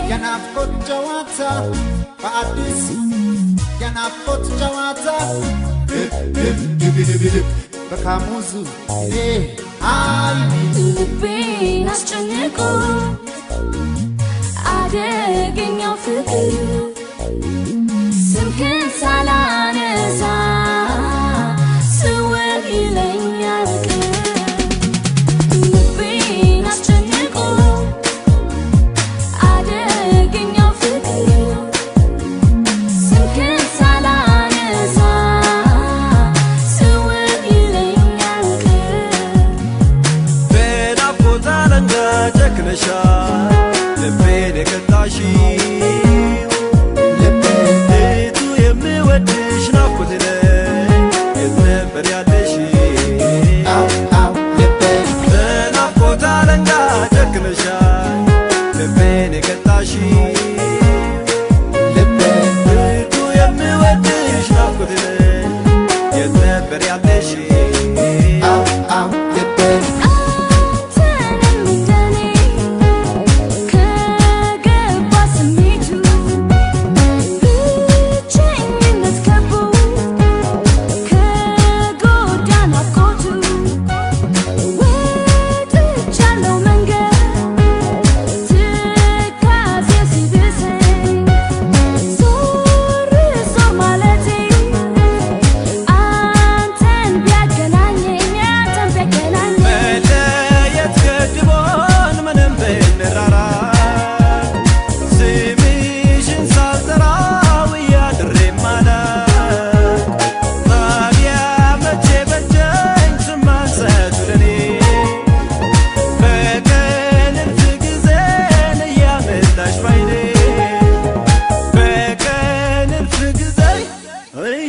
ينافقت جواتا بعدس ينافقت جواتا بكاموزو هاي ልቤን አስጨነቁ አደገኛ ፍቅር ስምህን ሳላነሳ ስውር ይለኛል ልቤን አስጨነቁ አደገኛ ፍቅር ስምህን ሳላነሳ ስውር ይለኛል በናፍቆት አለንጋ ጨክነሻል ልቤን የቀጣሽው እቱ የምወድሽ ናፍቆት የት ነበር ያለሽው በናፍቆት አለንጋ ጨክነሻል ልቤን የቀጣሽው እቱ የምወድሽ ናፍቆት የት ነበር ያለሽው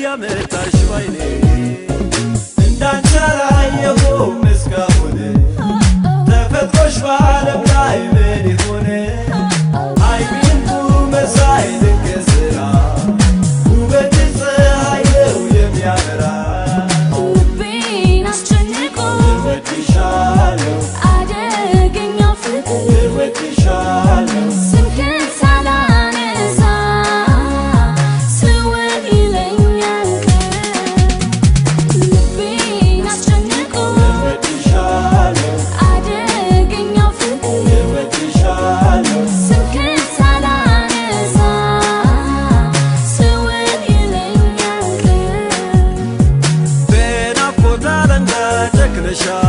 ያመጣሽ ባይኔ እንዳንቺ አላየሁም እስካሁን ተፈጥሮሽ በዓለም ላይ ምን ይሆን አይቢንቱ መሳይ ድንቅ ስራ ውበትሽ ፀሐይ ነው የሚያበራ ልቤን አስጨነቁ እወድሻለሁ አደገኛ ፍቅር እወድሻለሁ ስምህን ሳላነሳ ስውር ይለኛል ልቤን አስጨነቁ እወድሻለሁ አደገኛ ፍቅር እወድሻለሁ ስምህን ሳላነሳ ስውር ይለኛል በናፍቆት አለንጋ ጨክነሻል